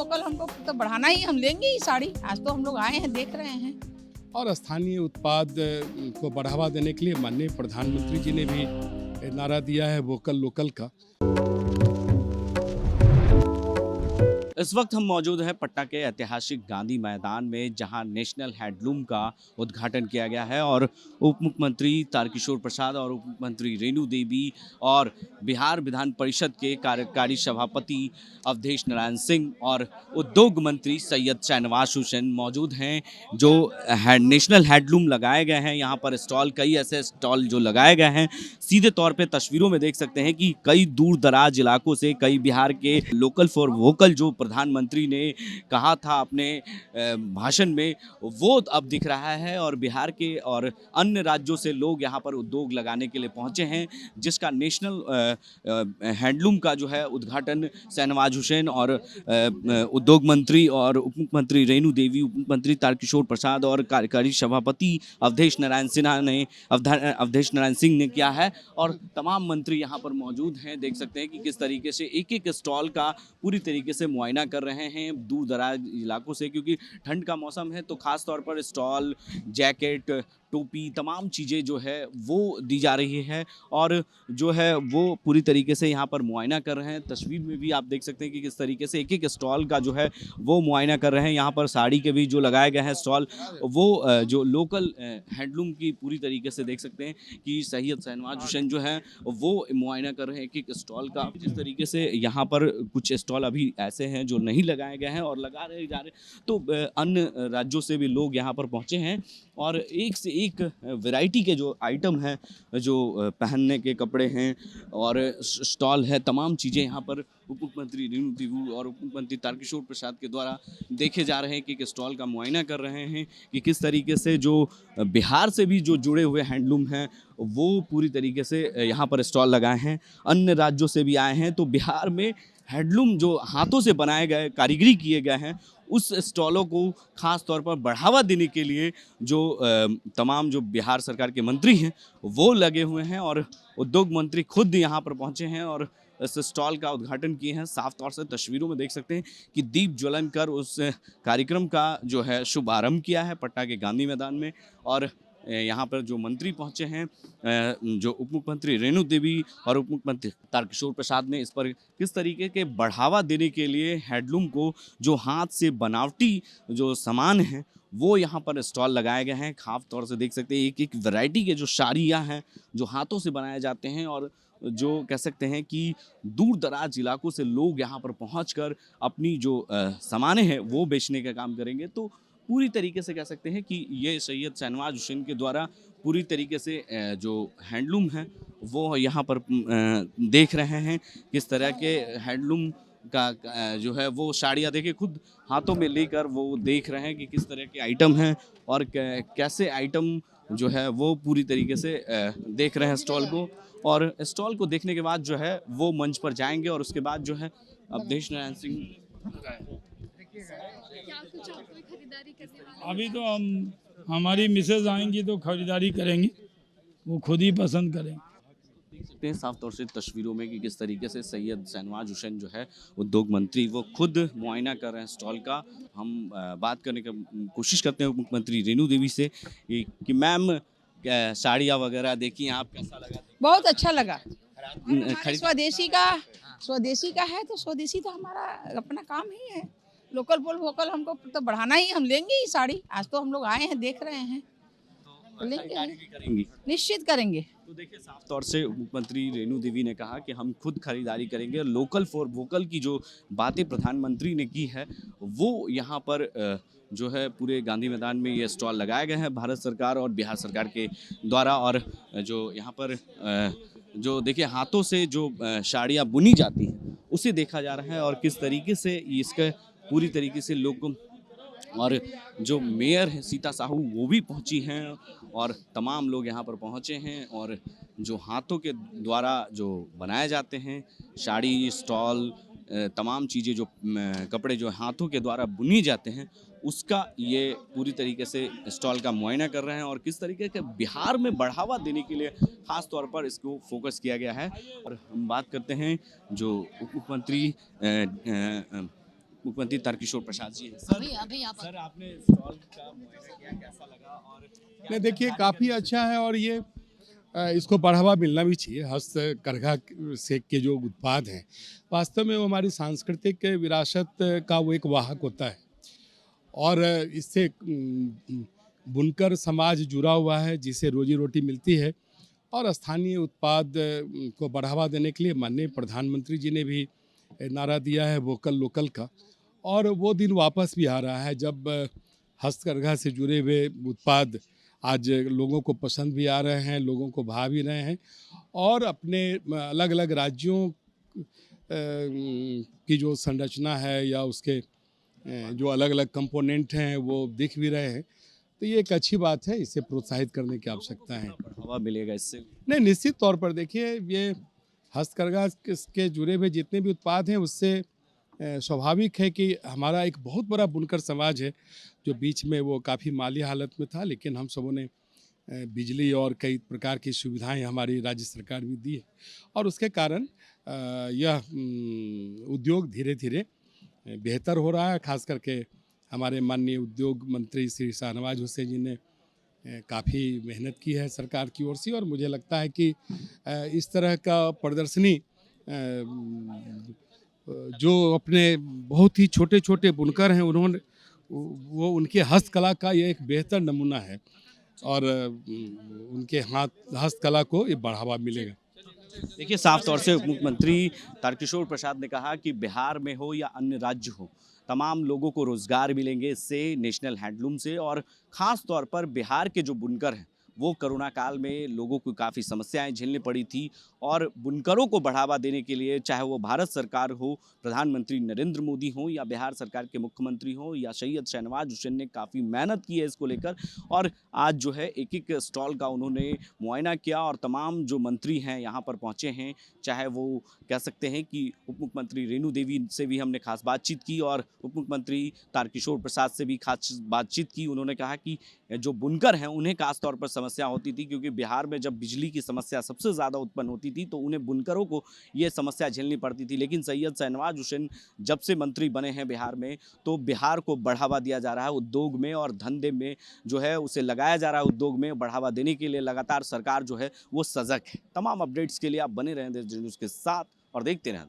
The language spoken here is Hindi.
वोकल हमको तो बढ़ाना ही, हम लेंगे ही साड़ी। आज तो हम लोग आए हैं, देख रहे हैं। और स्थानीय उत्पाद को बढ़ावा देने के लिए माननीय प्रधानमंत्री जी ने भी नारा दिया है वोकल लोकल का। इस वक्त हम मौजूद हैं पटना के ऐतिहासिक गांधी मैदान में, जहां नेशनल हैंडलूम का उद्घाटन किया गया है और उप मुख्यमंत्री तारकिशोर प्रसाद और उप मुख्यमंत्री रेणु देवी और बिहार विधान परिषद के कार्यकारी सभापति अवधेश नारायण सिंह और उद्योग मंत्री सैयद शाहनवाज हुसैन मौजूद हैं। जो नेशनल हैंडलूम लगाए गए हैं, यहाँ पर स्टॉल, कई ऐसे स्टॉल जो लगाए गए हैं, सीधे तौर पे तस्वीरों में देख सकते हैं कि कई दूर दराज इलाकों से, कई बिहार के लोकल फॉर वोकल जो प्रधानमंत्री ने कहा था अपने भाषण में, वो अब दिख रहा है। और बिहार के और अन्य राज्यों से लोग यहाँ पर उद्योग लगाने के लिए पहुँचे हैं, जिसका नेशनल हैंडलूम का जो है उद्घाटन शाहनवाज हुसैन और उद्योग मंत्री और उप मुख्यमंत्री रेणु देवी, उप मुख्यमंत्री तारकिशोर प्रसाद और कार्यकारी सभापति अवधेश नारायण सिंह ने किया है। और तमाम मंत्री यहाँ पर मौजूद हैं। देख सकते हैं कि किस तरीके से एक एक स्टॉल का पूरी तरीके से मुआयना कर रहे हैं दूर दराज इलाकों से, क्योंकि ठंड का मौसम है तो खास तौर पर स्टॉल, जैकेट, टोपी, तमाम चीज़ें जो है वो दी जा रही है और जो है वो पूरी तरीके से यहाँ पर मुआयना कर रहे हैं। तस्वीर में भी आप देख सकते हैं कि किस तरीके से एक एक स्टॉल का जो है वो मुआयना कर रहे हैं। यहाँ पर साड़ी के भी जो लगाए गए हैं स्टॉल, वो जो लोकल हैंडलूम की पूरी तरीके से देख सकते हैं कि सैयद शाहनवाज हुसैन जो है वो मुआयना कर रहे हैं एक एक स्टॉल का। जिस तरीके से यहाँ पर कुछ स्टॉल अभी ऐसे हैं जो नहीं लगाए गए हैं और लगा रहे जा रहे, तो अन्य राज्यों से भी लोग यहाँ पर पहुँचे हैं और एक से एक वैरायटी के जो आइटम हैं, जो पहनने के कपड़े हैं और स्टॉल है, तमाम चीज़ें यहाँ पर उप मुख्यमंत्री रेणु देवी और उप मुख्यमंत्री तारकिशोर प्रसाद के द्वारा देखे जा रहे हैं कि स्टॉल का मुआयना कर रहे हैं कि किस तरीके से जो बिहार से भी जो जुड़े हुए हैंडलूम हैं वो पूरी तरीके से यहाँ पर स्टॉल लगाए हैं। अन्य राज्यों से भी आए हैं, तो बिहार में हैंडलूम जो हाथों से बनाए गए, कारीगरी किए गए हैं, उस स्टॉलों को खास तौर पर बढ़ावा देने के लिए जो तमाम जो बिहार सरकार के मंत्री हैं वो लगे हुए हैं और उद्योग मंत्री खुद यहाँ पर पहुँचे हैं और इस स्टॉल का उद्घाटन किए हैं। साफ तौर से तस्वीरों में देख सकते हैं कि दीप ज्वलन कर उस कार्यक्रम का जो है शुभारंभ किया है पटना के गांधी मैदान में। और यहाँ पर जो मंत्री पहुँचे हैं, जो उप मुख्यमंत्री रेणु देवी और उप मुख्यमंत्री तारकिशोर प्रसाद ने इस पर किस तरीके के बढ़ावा देने के लिए हैंडलूम को, जो हाथ से बनावटी जो सामान हैं वो यहाँ पर स्टॉल लगाए गए हैं। खास तौर से देख सकते हैं एक एक वैरायटी के जो साड़ियाँ हैं जो हाथों से बनाए जाते हैं और जो कह सकते हैं कि दूर दराज इलाकों से लोग यहाँ पर पहुँचकर अपनी जो सामानें हैं वो बेचने का काम करेंगे। तो पूरी तरीके से कह सकते हैं कि ये सैयद शाहनवाज हुसैन के द्वारा पूरी तरीके से जो हैंडलूम है वो यहाँ पर देख रहे हैं किस तरह के हैंडलूम का जो है वो साड़ियाँ देखे खुद हाथों में लेकर वो देख रहे हैं कि किस तरह के आइटम हैं और कैसे आइटम जो है वो पूरी तरीके से देख रहे हैं स्टॉल को। और स्टॉल को देखने के बाद जो है वो मंच पर जाएंगे और उसके बाद जो है अवधेश नारायण सिंह अभी तो हमारी मिसेज आएंगी तो खरीदारी करेंगी, वो खुद ही पसंद करेंगे। देख सकते हैं साफ तौर से तस्वीरों में कि किस तरीके से सैयद शाहनवाज हुसैन जो है उद्योग मंत्री वो खुद मुआयना कर रहे हैं स्टॉल का। हम बात करने की कोशिश करते हैं मुख्यमंत्री रेणु देवी से कि मैम साड़ियाँ वगैरह देखी आप, कैसा लगा? बहुत अच्छा लगा। स्वदेशी का है तो स्वदेशी तो हमारा अपना काम ही है। लोकल बोल वोकल हमको तो बढ़ाना ही, हम लेंगे ही साड़ी। आज तो हम लोग आए हैं, देख रहे हैं, तो लेंगे, निश्चित करेंगे। तो देखिए साफ तौर से मुख्यमंत्री रेणु देवी ने कहा कि हम खुद खरीदारी करेंगे। लोकल फॉर वोकल की जो बातें प्रधानमंत्री ने की है वो यहाँ पर जो है पूरे गांधी मैदान में ये स्टॉल लगाए गए हैं भारत सरकार और बिहार सरकार के द्वारा। और जो यहाँ पर जो देखिए हाथों से जो साड़ियाँ बुनी जाती हैं उसे देखा जा रहा है और किस तरीके से इसका पूरी तरीके से लोग, और जो मेयर है सीता साहू वो भी पहुंची हैं और तमाम लोग यहाँ पर पहुंचे हैं। और जो हाथों के द्वारा जो बनाए जाते हैं साड़ी, स्टॉल, तमाम चीज़ें जो कपड़े जो हाथों के द्वारा बुनी जाते हैं उसका ये पूरी तरीके से स्टॉल का मुआयना कर रहे हैं और किस तरीके के बिहार में बढ़ावा देने के लिए ख़ास तौर पर इसको फोकस किया गया है। और हम बात करते हैं जो उप मुख्यमंत्री मुख्यमंत्री तारकिशोर प्रसाद जी हैं। सर, अभी आप सर आपने स्टॉल का मुआयना किया, कैसा लगा और नहीं देखिए काफ़ी अच्छा है और ये इसको बढ़ावा मिलना भी चाहिए। हस्तकरघा से के जो उत्पाद हैं वास्तव में वो हमारी सांस्कृतिक विरासत का वो एक वाहक होता है और इससे बुनकर समाज जुड़ा हुआ है जिसे रोजी रोटी मिलती है और स्थानीय उत्पाद को बढ़ावा देने के लिए माननीय प्रधानमंत्री जी ने भी नारा दिया है वोकल लोकल का और वो दिन वापस भी आ रहा है जब हस्तकरघा से जुड़े हुए उत्पाद आज लोगों को पसंद भी आ रहे हैं, लोगों को भा भी रहे हैं और अपने अलग अलग राज्यों की जो संरचना है या उसके जो अलग अलग कंपोनेंट हैं वो दिख भी रहे हैं। तो ये एक अच्छी बात है, इसे प्रोत्साहित करने की आवश्यकता है। बढ़ावा मिलेगा इससे? नहीं, निश्चित तौर पर देखिए ये हस्तकरघा के जुड़े हुए जितने भी उत्पाद हैं उससे स्वाभाविक है कि हमारा एक बहुत बड़ा बुनकर समाज है जो बीच में वो काफ़ी माली हालत में था, लेकिन हम सबों ने बिजली और कई प्रकार की सुविधाएं हमारी राज्य सरकार भी दी है और उसके कारण यह उद्योग धीरे धीरे बेहतर हो रहा है। खास करके हमारे माननीय उद्योग मंत्री श्री शाहनवाज हुसैन जी ने काफ़ी मेहनत की है सरकार की ओर से और मुझे लगता है कि इस तरह का प्रदर्शनी जो अपने बहुत ही छोटे छोटे बुनकर हैं उन्होंने वो उनके हस्तकला का ये एक बेहतर नमूना है और उनके हस्तकला को ये बढ़ावा मिलेगा। देखिए साफ तौर से उप मुख्यमंत्री तारकिशोर प्रसाद ने कहा कि बिहार में हो या अन्य राज्य हो तमाम लोगों को रोजगार मिलेंगे इससे, नेशनल हैंडलूम से, और ख़ास तौर पर बिहार के जो बुनकर हैं वो कोरोना काल में लोगों को काफ़ी समस्याएं झेलनी पड़ी थी और बुनकरों को बढ़ावा देने के लिए चाहे वो भारत सरकार हो, प्रधानमंत्री नरेंद्र मोदी हो या बिहार सरकार के मुख्यमंत्री हो या सैयद शाहनवाज हुसैन ने काफ़ी मेहनत की है इसको लेकर और आज जो है एक एक स्टॉल का उन्होंने मुआयना किया और तमाम जो मंत्री हैं यहाँ पर पहुँचे हैं, चाहे वो कह सकते हैं कि उप मुख्यमंत्री रेणु देवी से भी हमने खास बातचीत की और उप मुख्यमंत्री तारकिशोर प्रसाद से भी खास बातचीत की। उन्होंने कहा कि जो बुनकर हैं उन्हें खास तौर पर समस्या होती थी क्योंकि बिहार में जब बिजली की समस्या सबसे ज़्यादा उत्पन्न होती थी तो उन्हें बुनकरों को ये समस्या झेलनी पड़ती थी, लेकिन सैयद शाहनवाज हुसैन जब से मंत्री बने हैं बिहार में तो बिहार को बढ़ावा दिया जा रहा है उद्योग में और धंधे में जो है उसे लगाया जा रहा है, उद्योग में बढ़ावा देने के लिए लगातार सरकार जो है वो सजग है। तमाम अपडेट्स के लिए आप बने रहें देश न्यूज़ के साथ और देखते रहें।